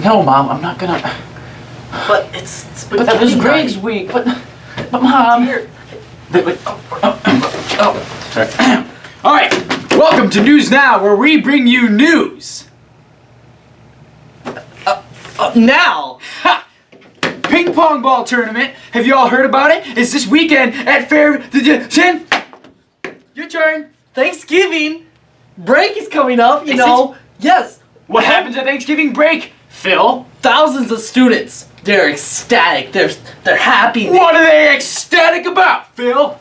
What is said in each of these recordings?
No, Mom, I'm not gonna. But it's But that was Greg's week. But Mom. Sorry. All right. Welcome to News Now, where we bring you news. Now. Ha! Ping pong ball tournament. Have you all heard about it? It's this weekend at Fair. Your turn. Thanksgiving break is coming up. You know. Yes. What happens at Thanksgiving break, Phil? Thousands of students. They're ecstatic. They're happy. What are they ecstatic about, Phil?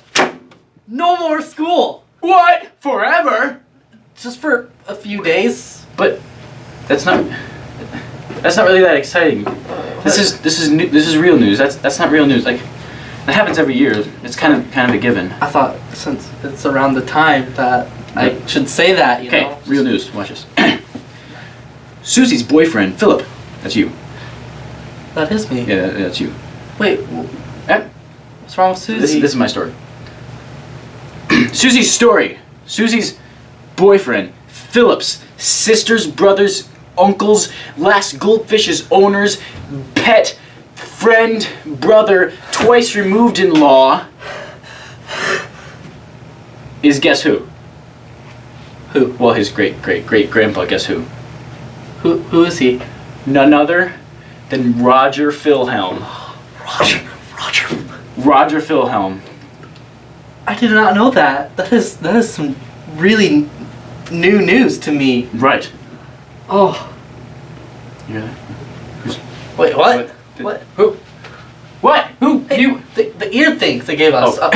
No more school. What? Forever? Just for a few days. But that's not really that exciting. This is real news. That's not real news. Like that happens every year. It's kind of a given. I thought since it's around the time that I should say that, you know. Okay, real news. Watch this. Susie's boyfriend, Philip. That's you. That is me. Yeah, that's you. Wait, what's wrong with Susie? This is my story. Susie's story. Susie's boyfriend, Philip's sister's brother's uncle's last goldfish's owner's pet friend brother twice removed in law is guess who? Who? Well, his great grandpa. Guess who? Who is he? None other than Roger Philhelm. Roger Philhelm. I did not know that. That is some really new news to me. Right. Oh. You hear that? Wait, what? What? Who? What? Who? Hey, you? The ear things they gave us. Oh.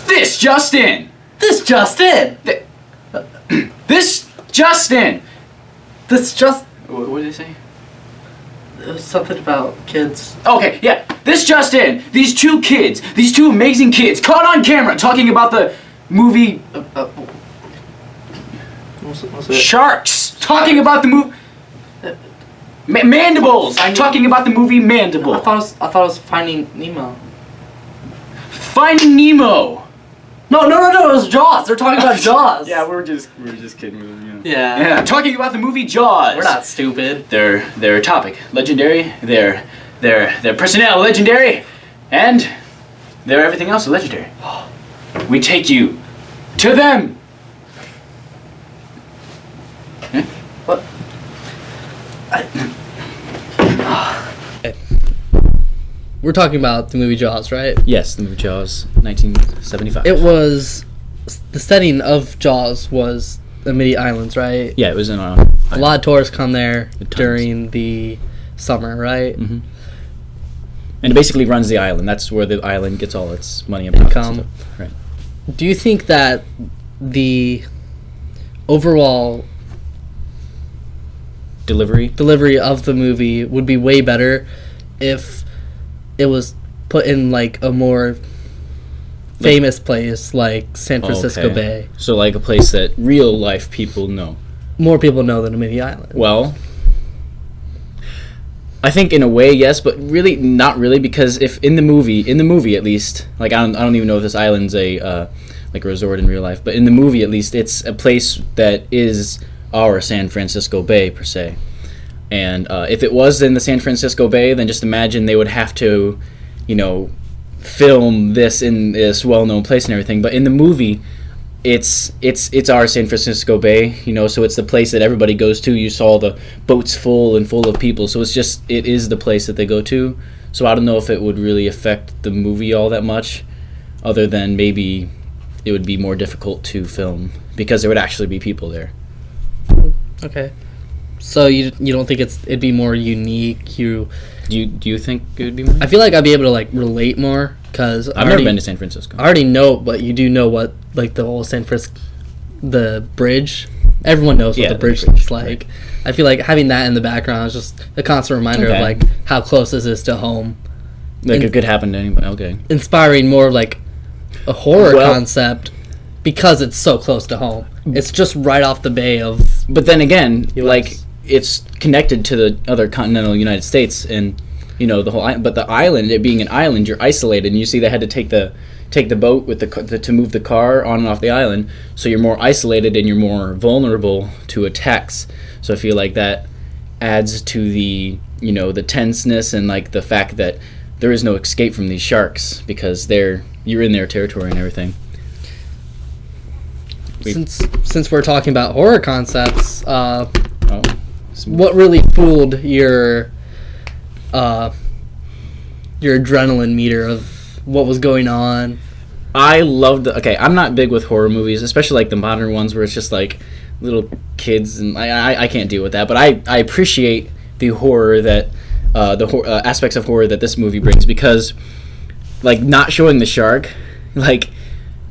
This just in. This just in. This just in. This just. What did they say? It was something about kids. Okay, yeah. This just in. These two amazing kids, caught on camera talking about the movie. What's it? Sharks. Talking about the movie. Mandibles. Talking about the movie Mandible. I thought it was Finding Nemo. Finding Nemo. No, it was Jaws. They're talking about Jaws. Yeah, we're just kidding with them. Yeah. Yeah, talking about the movie Jaws. We're not stupid. Their topic legendary. Their personnel legendary, and their everything else legendary. We take you to them. Yeah? What? We're talking about the movie Jaws, right? Yes, the movie Jaws, 1975. It was the setting of Jaws was the Midi Islands, right? Yeah, it was in A lot of tourists come there during the summer, right? Mm-hmm. And it basically runs the island. That's where the island gets all its money and income. Right. Do you think that the overall delivery of the movie would be way better if it was put in like a more famous place like San Francisco Bay? So like a place that real life people know. More people know than a Midi Island. Well, I think in a way yes, but really not really, because if in the movie at least, like I don't even know if this island's a like a resort in real life, but in the movie at least it's a place that is our San Francisco Bay per se. And if it was in the San Francisco Bay, then just imagine they would have to, film this in this well-known place and everything. But in the movie, it's our San Francisco Bay, so it's the place that everybody goes to. You saw the boats full of people, so it is the place that they go to. So I don't know if it would really affect the movie all that much, other than maybe it would be more difficult to film because there would actually be people there. Okay. So you don't think it'd be more unique? Do you think it would be more? I feel like I'd be able to like relate more because I've never been to San Francisco. I already know, but you do know what like the whole the bridge. Everyone knows what the bridge looks like. Right. I feel like having that in the background is just a constant reminder of like how close this is to home. Like it could happen to anybody. Okay. Inspiring more of like a horror concept because it's so close to home. It's just right off the bay of. But then again, like it's connected to the other continental United States and the whole island. But the island, it being an island, you're isolated, and you see they had to take the take the boat with to move the car on and off the island, so you're more isolated and you're more vulnerable to attacks. So I feel like that adds to the the tenseness and like the fact that there is no escape from these sharks because you're in their territory and everything. Since we're talking about horror concepts, what really fooled your adrenaline meter of what was going on? I loved I'm not big with horror movies, especially like the modern ones where it's just like little kids, and I can't deal with that, but I appreciate the horror that aspects of horror that this movie brings, because like not showing the shark, like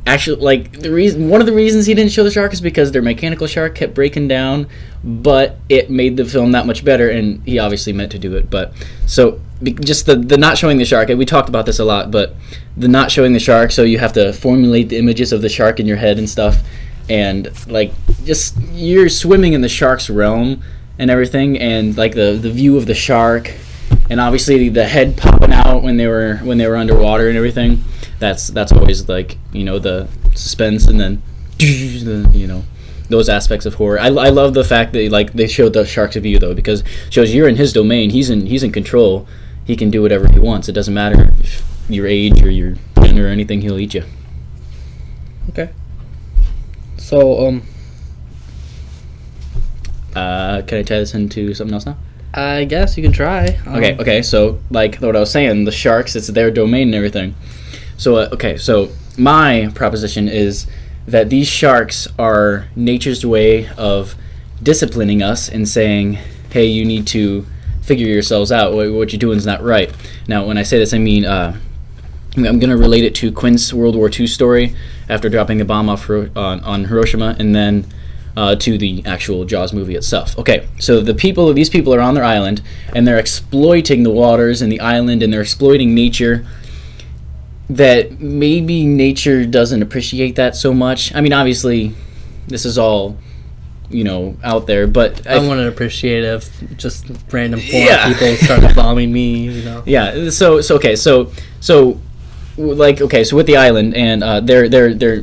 actually, like one of the reasons he didn't show the shark is because their mechanical shark kept breaking down, but it made the film that much better, and he obviously meant to do it. But so just the not showing the shark, we talked about this a lot, but the not showing the shark, so you have to formulate the images of the shark in your head and stuff, and like just you're swimming in the shark's realm and everything, and like the view of the shark, and obviously the head popping out when they were underwater and everything. That's always like the suspense, and then those aspects of horror. I love the fact that like they showed the shark's view though, because it shows you're in his domain. He's in control. He can do whatever he wants. It doesn't matter if your age or your gender or anything. He'll eat you. Okay. So can I tie this into something else now? I guess you can try. Okay. So like what I was saying, the sharks, it's their domain and everything. So so my proposition is that these sharks are nature's way of disciplining us and saying, hey, you need to figure yourselves out. What you're doing is not right. Now, when I say this, I mean I'm going to relate it to Quint's World War II story after dropping the bomb off on Hiroshima, and then to the actual Jaws movie itself. Okay, so these people are on their island, and they're exploiting the waters and the island, and they're exploiting nature. That maybe nature doesn't appreciate that so much. I mean, obviously, this is all, out there, but I want to appreciate if just random foreign people started bombing me, Yeah. So with the island, and they're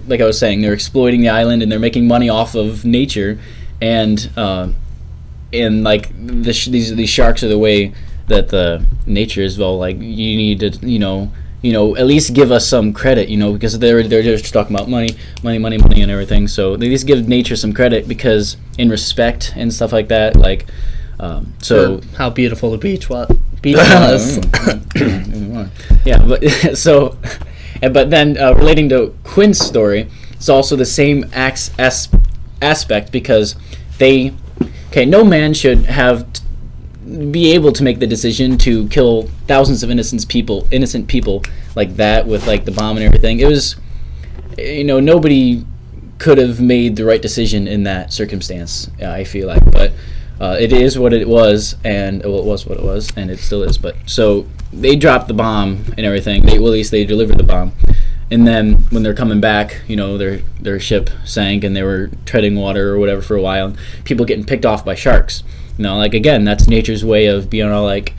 like I was saying, they're exploiting the island, and they're making money off of nature, and like these sharks are the way that the nature is. Well, like you need to at least give us some credit, because they're just talking about money and everything. So they at least give nature some credit, because in respect and stuff like that, like so for how beautiful the beach was. Yeah, but then relating to Quinn's story, it's also the same aspect, because no man should be able to make the decision to kill thousands of innocent people like that with like the bomb and everything. It was, nobody could have made the right decision in that circumstance. I feel like, but it is what it was, and it was what it was, and it still is. But so they dropped the bomb and everything. At least they delivered the bomb, and then when they're coming back, their ship sank, and they were treading water or whatever for a while. And people getting picked off by sharks. Like again, that's nature's way of being all like,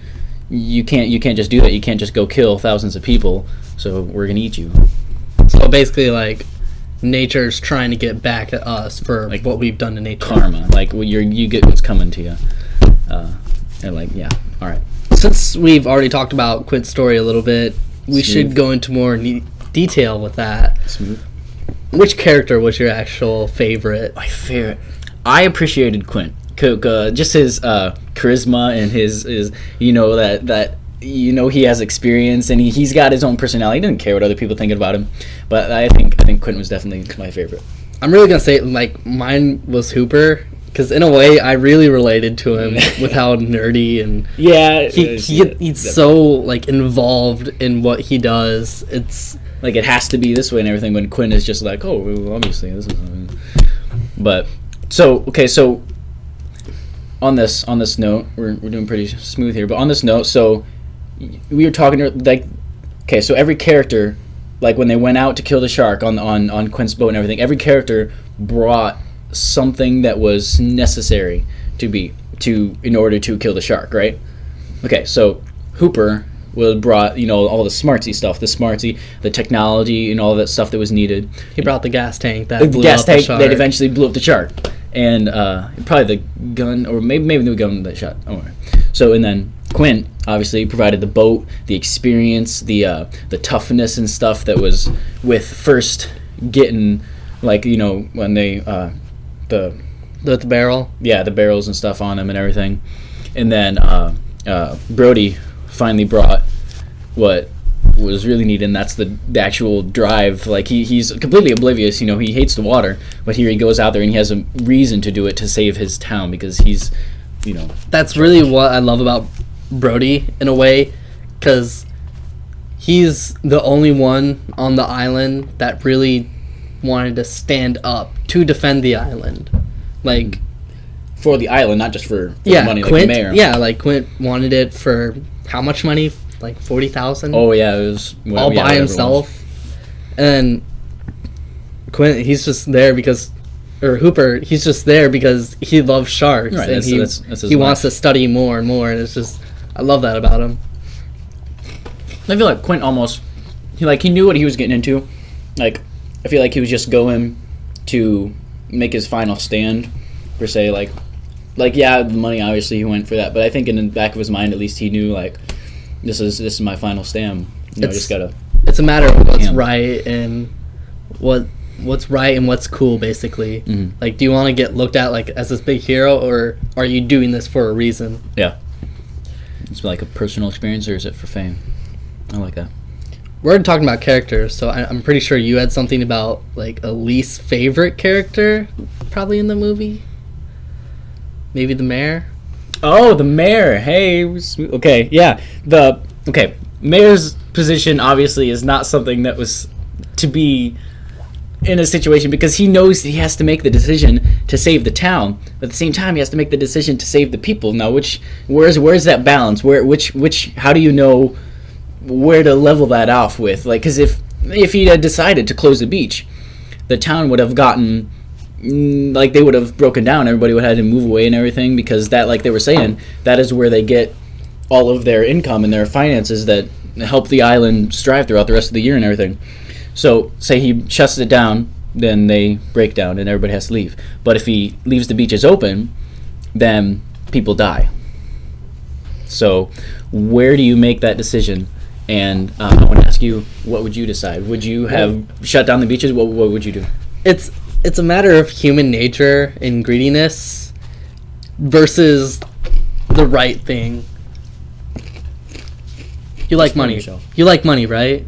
you can't just do that. You can't just go kill thousands of people. So we're gonna eat you. So basically, like, nature's trying to get back at us for like what we've done to nature. Karma, like you get what's coming to you. And like, yeah, all right. Since we've already talked about Quint's story a little bit, we should go into more detail with that. Smooth. Which character was your actual favorite? My favorite. I appreciated Quint. Just his charisma and his that he has experience, and he's got his own personality. He didn't care what other people thinking about him, but I think Quint was definitely my favorite. I'm really gonna say like mine was Hooper, because in a way I really related to him with how nerdy and he's so like involved in what he does. It's like it has to be this way and everything. When Quint is just like, oh, well, obviously this is. But so on this note, we're doing pretty smooth here. But on this note, so we were talking like, okay, so every character, like when they went out to kill the shark on Quint's boat and everything, every character brought something that was necessary in order to kill the shark, right? Okay, so Hooper brought, all the smartsy, the technology, and all that stuff that was needed. He brought the gas tank that blew up the shark. That eventually blew up the shark, and probably the gun, or maybe the gun that shot. Oh, so and then Quint obviously provided the boat, the experience, the toughness and stuff that was with first getting, like, when they the barrel. Yeah, the barrels and stuff on them and everything. And then Brody finally brought what was really needed, and that's the actual drive. Like, he's completely oblivious, he hates the water, but here he goes out there and he has a reason to do it, to save his town, because he's, That's really what I love about Brody, in a way, because he's the only one on the island that really wanted to stand up to defend the island. Like, for the island, not just for the money, like Quint, the mayor. Yeah, like Quint wanted it for how much money? Like 40,000. Oh yeah, it was all by himself. And Quint, he's just there because, or Hooper, he's just there because he loves sharks, right, and that's he wants to study more and more. And it's just, I love that about him. I feel like Quint almost, he knew what he was getting into. Like, I feel like he was just going to make his final stand, per se. Like yeah, the money, obviously he went for that, but I think in the back of his mind, at least, he knew, like, this is my final stand. Just gotta. It's a matter of what's right and what's right and what's cool, basically. Mm-hmm. Like, do you want to get looked at like as this big hero, or are you doing this for a reason? Yeah. It's like a personal experience, or is it for fame? I like that. We're talking about characters, so I'm pretty sure you had something about, like, a least favorite character probably in the movie. Maybe the mayor? Oh, the mayor. Hey, okay, yeah. Mayor's position obviously is not something that was to be in a situation, because he knows he has to make the decision to save the town, but at the same time he has to make the decision to save the people. Now, where's that balance? How do you know where to level that off with? Like, because if he had decided to close the beach, the town would have gotten, like, they would have broken down. Everybody would have had to move away and everything, because that, like they were saying, that is where they get all of their income and their finances that help the island strive throughout the rest of the year and everything. So, say he shuts it down, then they break down and everybody has to leave. But if he leaves the beaches open, then people die. So, where do you make that decision? And I want to ask you, what would you decide? Would you have shut down the beaches? What would you do? It's a matter of human nature and greediness versus the right thing. You like money. You like money, right?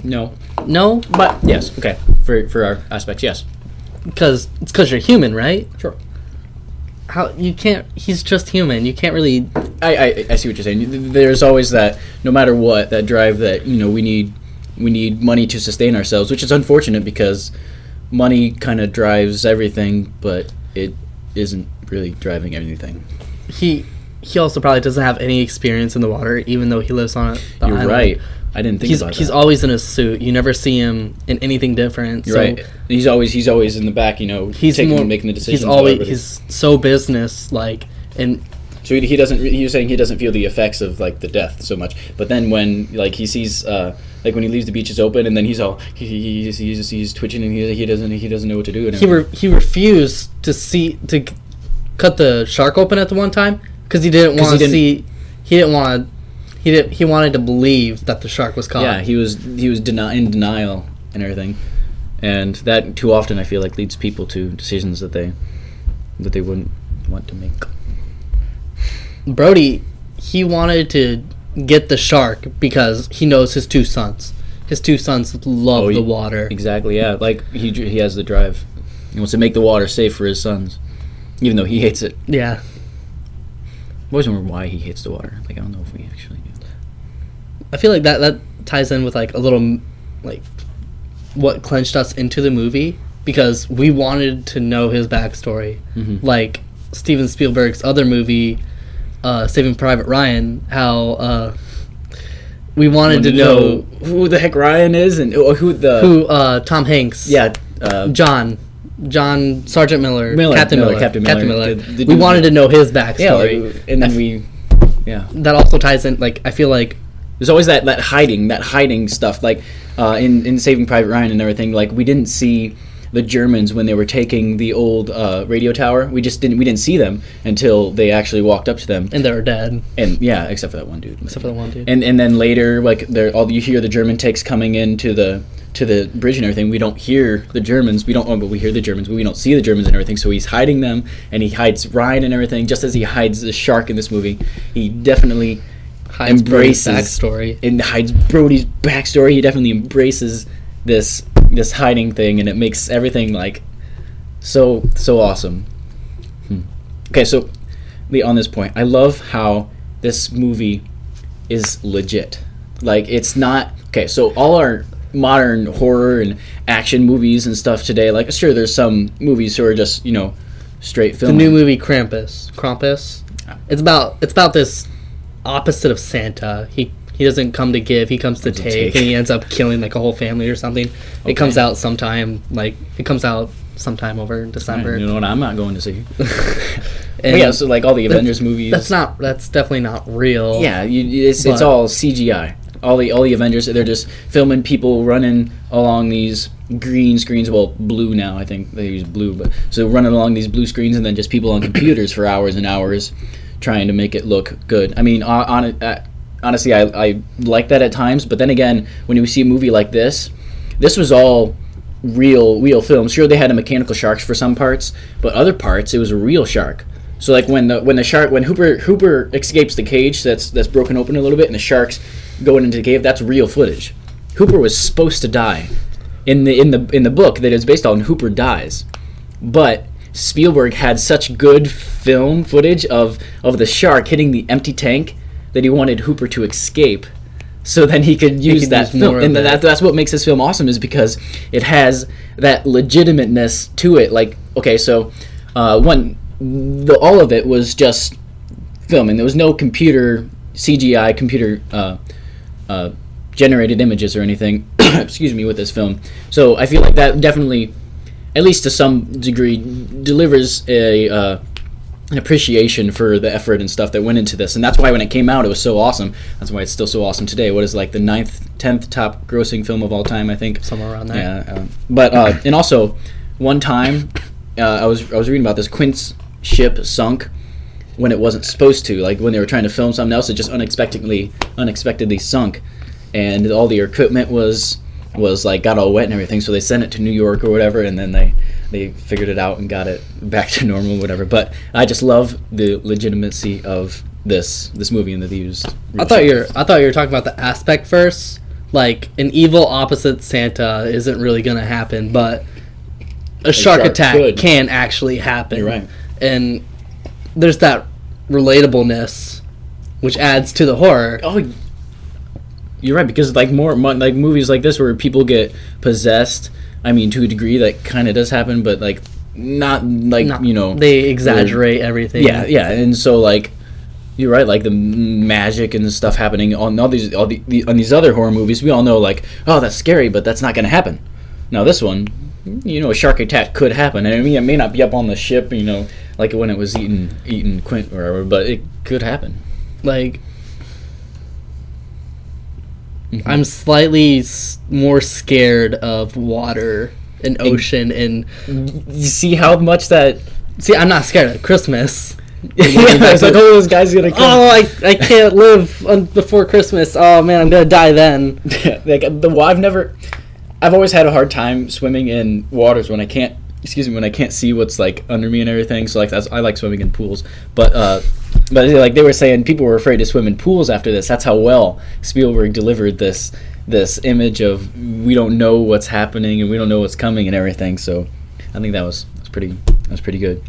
No. No? But yes, okay. For our aspects, yes. Because you're human, right? Sure. How you can't? He's just human. You can't really. I see what you're saying. There's always that, no matter what, that drive that we need money to sustain ourselves, which is unfortunate because money kind of drives everything, but it isn't really driving anything. He also probably doesn't have any experience in the water, even though he lives on it. You're island. Right. I didn't think about that. He's always in a suit. You never see him in anything different. You're right. He's always in the back. He's making the decisions. He's so business like, and so he doesn't. You're saying he doesn't feel the effects of, like, the death so much. But then when, like, he sees, like, when he leaves the beaches open, and then he's he's twitching, and he doesn't know what to do. And he refused to cut the shark open at the one time because he didn't want to see. He wanted to believe that the shark was caught. Yeah, he was in denial and everything, and that too often, I feel like, leads people to decisions that they wouldn't want to make. Brody, he wanted to get the shark because he knows his two sons. His two sons love the water. Exactly. Yeah, like he has the drive. He wants to make the water safe for his sons, even though he hates it. Yeah. I always wonder why he hates the water. Like, I don't know if we actually do. I feel like that ties in with, like, a little, like, what clenched us into the movie, because we wanted to know his backstory. Mm-hmm. Like Steven Spielberg's other movie, Saving Private Ryan, how we wanted to know who the heck Ryan is and who Tom Hanks. Yeah. John Sergeant Miller. Captain Miller. We wanted to know his backstory. Yeah, and then that also ties in. Like, I feel like there's always that hiding stuff. Like in Saving Private Ryan and everything. Like, we didn't see the Germans when they were taking the old radio tower. We didn't see them until they actually walked up to them, and they were dead. And yeah, except for that one dude. And then later, like, you hear the German tanks coming into the bridge and everything. We don't hear the Germans. But we hear the Germans, but we don't see the Germans and everything. So he's hiding them, and he hides Ryan and everything. Just as he hides the shark in this movie, he definitely hides Brody's backstory. And hides Brody's backstory. He definitely embraces this hiding thing, and it makes everything like so awesome. Okay, so on this point, I love how this movie is legit. Like, it's not okay. So all our modern horror and action movies and stuff today, like, sure, there's some movies who are just straight filming. The new movie Krampus. It's about this opposite of Santa. He doesn't come to give, he comes to take, and he ends up killing like a whole family or something. Okay. It comes out sometime over in December. You know what I'm not going to see. So like all the Avengers movies. That's definitely not real. Yeah, it's all CGI. All the Avengers, they're just filming people running along these green screens. Well, blue now, I think they use blue, but so running along these blue screens, and then just people on computers for hours and hours trying to make it look good. I mean, honestly, I like that at times, but then again, when you see a movie like this was all real film. Sure, they had a mechanical sharks for some parts, but other parts it was a real shark. So like when Hooper escapes the cage that's broken open a little bit, and the sharks going into the cave, that's real footage. Hooper was supposed to die. In the book that it's based on, Hooper dies, but Spielberg had such good film footage of the shark hitting the empty tank that he wanted Hooper to escape, so then he could use that film. And that's what makes this film awesome, is because it has that legitimateness to it. Like, okay, so all of it was just filming. There was no CGI computer generated images or anything. Excuse me, with this film. So I feel like that definitely, at least to some degree, delivers an appreciation for the effort and stuff that went into this. And that's why when it came out, it was so awesome. That's why it's still so awesome today. What is like the 10th top grossing film of all time, I think? Somewhere around there. Yeah. But and also, one time, I was reading about this. Quint's ship sunk when it wasn't supposed to. Like, when they were trying to film something else, it just unexpectedly sunk. And all the equipment was like got all wet and everything, so they sent it to New York or whatever, and then they figured it out and got it back to normal or whatever. But I just love the legitimacy of this movie and that they used. I thought you were talking about the aspect first. Like, an evil opposite Santa isn't really gonna happen, but a shark attack can actually happen. You're right. And there's that relatableness, which adds to the horror. Oh, you're right, because like more like movies like this where people get possessed, I mean, to a degree that kind of does happen, but like not they exaggerate everything. Yeah, and so like you're right, like the magic and the stuff happening on on these other horror movies, we all know like, oh, that's scary, but that's not going to happen. Now this one, a shark attack could happen, and I mean, it may not be up on the ship, like when it was eating Quint or whatever, but it could happen. Like, I'm slightly more scared of water and ocean, and you see how much that. See, I'm not scared of Christmas. It's like, oh, this guy's gonna come. Oh, I can't live before Christmas. Oh man, I'm gonna die then. I've always had a hard time swimming in waters when I can't see what's like under me and everything. So like I like swimming in pools, but like they were saying, people were afraid to swim in pools after this. That's how well Spielberg delivered this image of we don't know what's happening and we don't know what's coming and everything. So I think that was pretty good.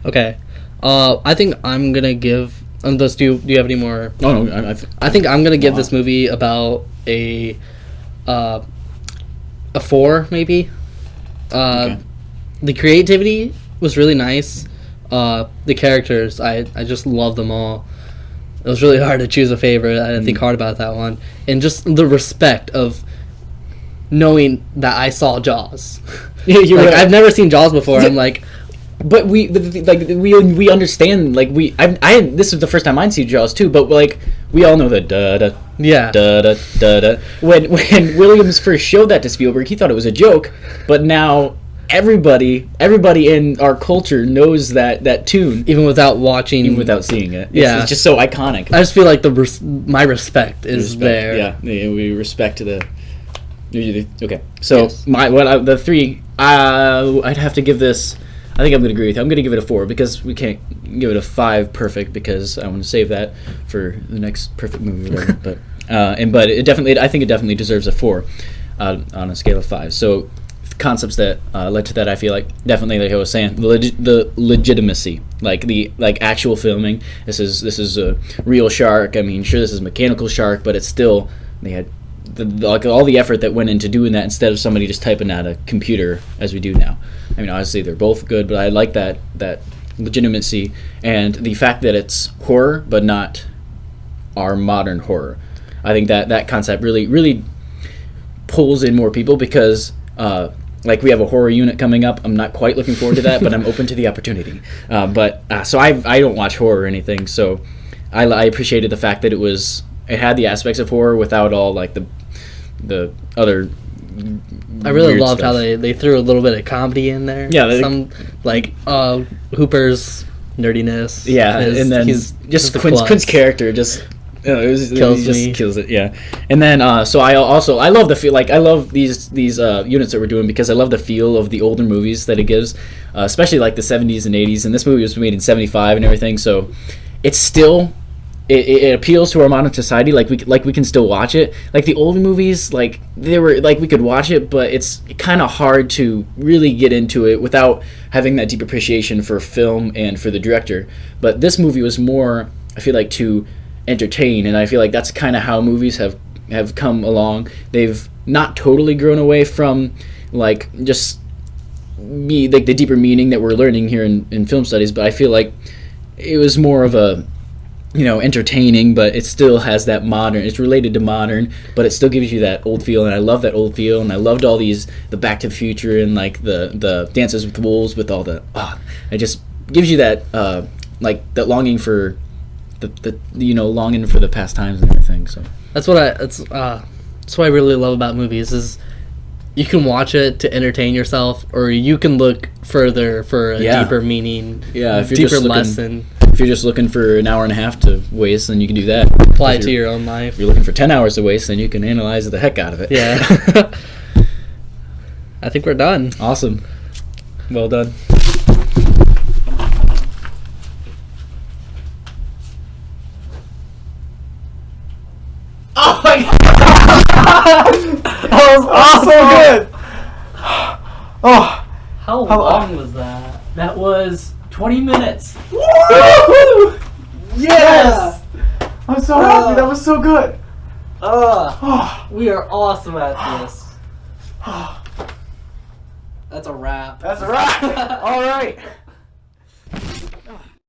Okay, I think I'm gonna give. Do you have any more? Oh no, I think I'm gonna give this movie about a 4 maybe. Okay. The creativity was really nice. The characters, I just love them all. It was really hard to choose a favorite. I didn't think hard about that one. And just the respect of knowing that I saw Jaws. You're like, right. I've never seen Jaws before. I'm like, but we understand, like I this is the first time I'd seen Jaws too, but like we all know the da da Yeah. da da da da. When Williams first showed that to Spielberg, he thought it was a joke, but now everybody in our culture knows that tune, Even without watching, even without seeing it. Yeah. It's just so iconic. I just feel like my respect is there. Yeah, we respect the. Okay, so Yes. the three. I'd have to give this. I think I'm going to agree with you. I'm going to give it a 4 because we can't give it a 5 perfect because I want to save that for the next perfect movie. Or whatever. But it definitely, I think it definitely deserves a 4 on a scale of 5. So concepts that led to that, I feel like definitely, like I was saying, the legitimacy, like actual filming. This is a real shark. I mean, sure, this is a mechanical shark, but it's still, they had like all the effort that went into doing that instead of somebody just typing out a computer as we do now. I mean, obviously they're both good, but I like that legitimacy and the fact that it's horror but not our modern horror. I think that concept really pulls in more people because like we have a horror unit coming up. I'm not quite looking forward to that, but I'm open to the opportunity. So I don't watch horror or anything, so I appreciated the fact that it had the aspects of horror without all like the other. I really weird loved stuff. how they threw a little bit of comedy in there. Yeah, some like Hooper's nerdiness. Yeah, and then he's just the Quint's character just Kills me. kills it. Yeah, and then so I love the feel, like I love these units that we're doing because I love the feel of the older movies that it gives, especially like the 70s and 80s. And this movie was made in 75 and everything, so it's still. It appeals to our modern society. Like we can still watch it. Like the older movies, like they were like we could watch it, but it's kind of hard to really get into it without having that deep appreciation for film and for the director. But this movie was more, I feel like, to entertain, and I feel like that's kind of how movies have come along. They've not totally grown away from like just like the deeper meaning that we're learning here in film studies, but I feel like it was more of a entertaining, but it still has that modern, it's related to modern, but it still gives you that old feel, and I love that old feel, and I loved all the Back to the Future and like the Dances with Wolves with all the, it just gives you that, like that longing for the longing for the past times and everything, so. That's what I really love about movies is you can watch it to entertain yourself, or you can look further for a deeper meaning, if you're deeper just lesson. If you're just looking for an hour and a half to waste, then you can do that. Apply it to your own life. If you're looking for 10 hours to waste, then you can analyze the heck out of it. Yeah. I think we're done. Awesome. Well done. Oh my god! That was so good! Oh. How long was that? That was 20 minutes. Woo! Yes! I'm so happy. That was so good. We are awesome at this. That's a wrap. That's a wrap. All right.